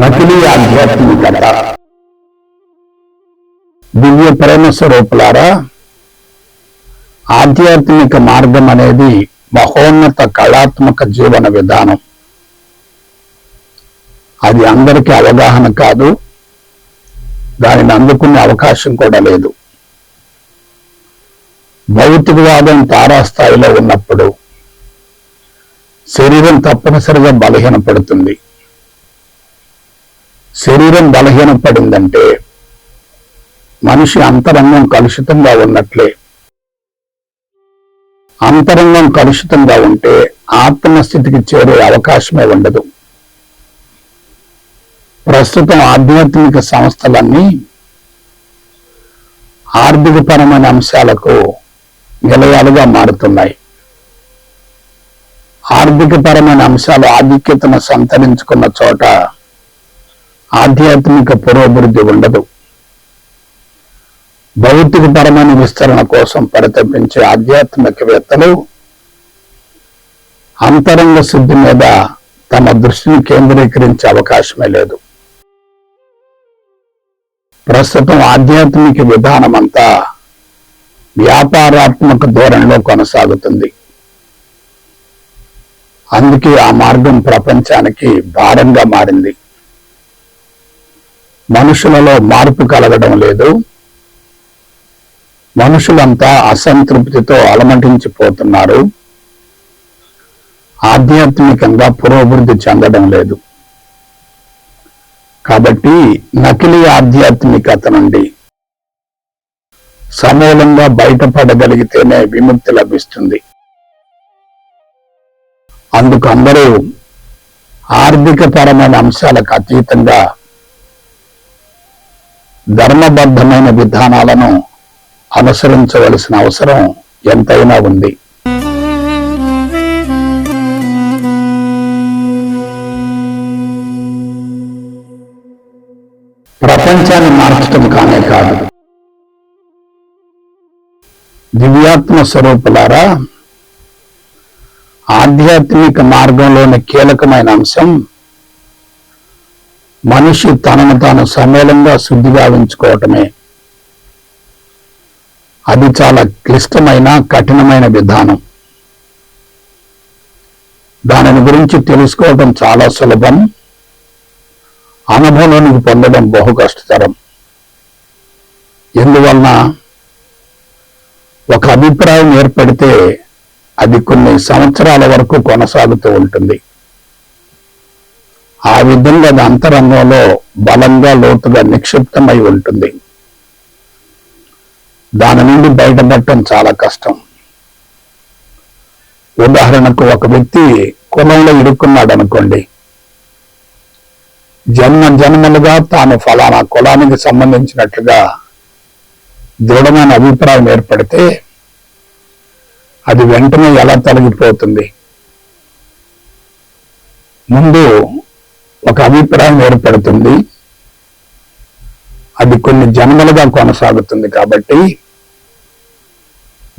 నకిలీ ఆధ్యాత్మికత. దివ్య ప్రేమ స్వరూపులారా, ఆధ్యాత్మిక మార్గం అనేది మహోన్నత కళాత్మక జీవన విధానం. అది అందరికీ అవగాహన కాదు, దానిని అందుకునే అవకాశం కూడా లేదు. భౌతికవాదం తారాస్థాయిలో ఉన్నప్పుడు శరీరం తప్పనిసరిగా బలహీనపడుతుంది. శరీరం బలహీనపడిందంటే మనిషి అంతరంగం కలుషితంగా ఉన్నట్లే. అంతరంగం కలుషితంగా ఉంటే ఆత్మస్థితికి చేరే అవకాశమే ఉండదు. ప్రస్తుతం ఆధ్యాత్మిక సంస్థలన్నీ ఆర్థికపరమైన అంశాలకు నిలయాలుగా మారుతున్నాయి. ఆర్థికపరమైన అంశాలు ఆధిక్యతను సంతరించుకున్న చోట ఆధ్యాత్మిక పురోభివృద్ధి ఉండదు. భౌతికపరమైన విస్తరణ కోసం పరితపించే ఆధ్యాత్మికవేత్తలు అంతరంగ శుద్ధి మీద తమ దృష్టిని కేంద్రీకరించే అవకాశమే లేదు. ప్రస్తుతం ఆధ్యాత్మిక విధానం అంతా వ్యాపారాత్మక ధోరణిలో కొనసాగుతుంది. అందుకే ఆ మార్గం ప్రపంచానికి భారంగా మారింది. మనుషులలో మార్పు కలగడం లేదు. మనుషులంతా అసంతృప్తితో అలమటించిపోతున్నారు. ఆధ్యాత్మికంగా పురోభివృద్ధి చెందడం లేదు. కాబట్టి నకిలీ ఆధ్యాత్మికత నుండి సమూలంగా బయటపడగలిగితేనే విముక్తి లభిస్తుంది. అందుకు అందరూ ఆర్థికపరమైన అంశాలకు అతీతంగా ధర్మబద్ధమైన విధానాలను అనుసరించవలసిన అవసరం ఎంతైనా ఉంది. ప్రపంచాన్ని మార్చడం కానే కాదు. దివ్యాత్మ స్వరూపులారా, ఆధ్యాత్మిక మార్గంలోని కీలకమైన అంశం మనిషి తనను తాను సమూలంగా శుద్ధి గావించుకోవటమే. అది చాలా క్లిష్టమైన కఠినమైన విధానం. దానిని గురించి తెలుసుకోవడం చాలా సులభం, అనుభవంలోనికి పొందడం బహు కష్టతరం. ఎందువలన ఒక అభిప్రాయం ఏర్పడితే అది కొన్ని సంవత్సరాల వరకు కొనసాగుతూ ఉంటుంది. ఆ విధంగా అది అంతరంగంలో బలంగా లోతుగా నిక్షిప్తమై ఉంటుంది. దాని నుండి బయటపడటం చాలా కష్టం. ఉదాహరణకు, ఒక వ్యక్తి కులంలో ఇరుక్కున్నాడు అనుకోండి. జన్మలుగా తాను ఫలానా కులానికి సంబంధించినట్లుగా దృఢమైన అభిప్రాయం ఏర్పడితే అది వెంటనే ఎలా తొలగిపోతుంది? ముందు ఒక అభిప్రాయం ఏర్పడుతుంది, అది కొన్ని జన్మలుగా కొనసాగుతుంది. కాబట్టి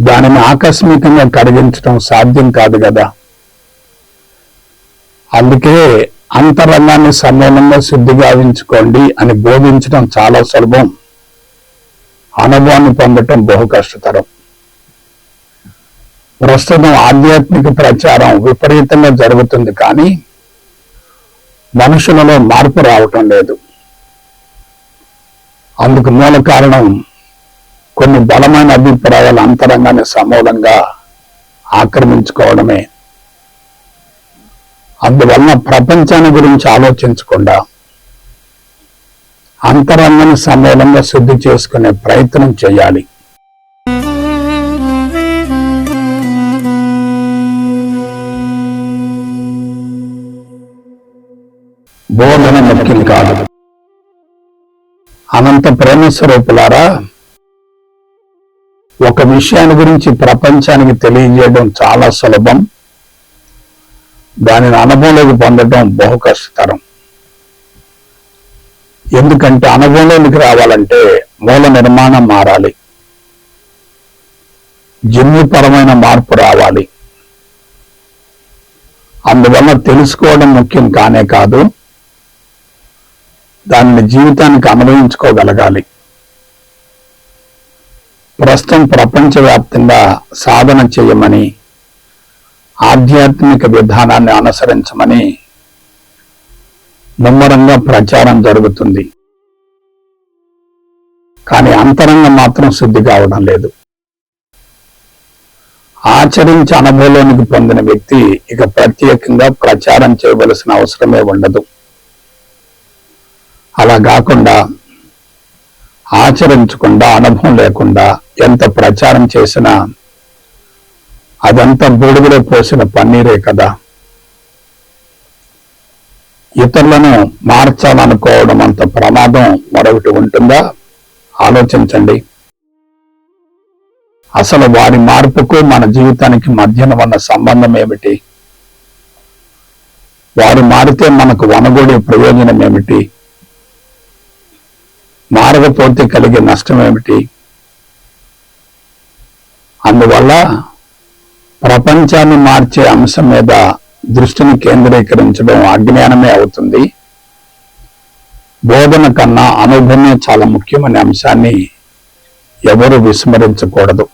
దానిని ఆకస్మికంగా కరిగించడం సాధ్యం కాదు కదా. అందుకే అంతరంగాన్ని సమూలంగా శుద్ధి గావించుకోండి అని బోధించడం చాలా సులభం, అనుభవాన్ని పొందటం బహు కష్టతరం. ప్రస్తుతం ఆధ్యాత్మిక ప్రచారం విపరీతంగా జరుగుతుంది, కానీ మనుషులలో మార్పు రావటం లేదు. అందుకు మూల కారణం కొన్ని బలమైన అభిప్రాయాల అంతరంగాన్ని సమూలంగా ఆక్రమించుకోవడమే. అందువలన ప్రపంచాన్ని గురించి ఆలోచించకుండా అంతరంగాన్ని సమూలంగా శుద్ధి చేసుకునే ప్రయత్నం చేయాలి. బోధన ముఖ్యం కాదు. అనంత ప్రేమ స్వరూపులారా, ఒక విషయాన్ని గురించి ప్రపంచానికి తెలియజేయడం చాలా సులభం, దానిని అనుభవంలోకి పొందడం బహు కష్టతరం. ఎందుకంటే అనుభవంలోనికి రావాలంటే మూల నిర్మాణం మారాలి, జన్యుపరమైన మార్పు రావాలి. అందువల్ల తెలుసుకోవడం ముఖ్యం కానే కాదు, దానిని జీవితానికి అనుభవించుకోగలగాలి. ప్రస్తుతం ప్రపంచవ్యాప్తంగా సాధన చేయమని, ఆధ్యాత్మిక విధానాన్ని అనుసరించమని ముమ్మరంగా ప్రచారం జరుగుతుంది. కానీ అంతరంగం మాత్రం శుద్ధి కావడం లేదు. ఆచరించి అనుభవంలోనికి పొందిన వ్యక్తి ఇక ప్రత్యేకంగా ప్రచారం చేయవలసిన అవసరమే ఉండదు. అలా కాకుండా ఆచరించకుండా, అనుభవం లేకుండా ఎంత ప్రచారం చేసినా అదంతా బూడిదలో పోసిన పన్నీరే కదా. ఇతరులను మార్చాలనుకోవడం అంత ప్రమాదం మరొకటి ఉంటుందా? ఆలోచించండి. అసలు వారి మార్పుకు మన జీవితానికి మధ్యన ఉన్న సంబంధం ఏమిటి? వారు మారితే మనకు వనగూడే ప్రయోజనం ఏమిటి? మారకపోతే కలిగే నష్టం ఏమిటి? అందువల్ల ప్రపంచాన్ని మార్చే అంశం మీద దృష్టిని కేంద్రీకరించడం అజ్ఞానమే అవుతుంది. బోధన కన్నా అనుభవమే చాలా ముఖ్యమనే అంశాన్ని ఎవరు విస్మరించకూడదు.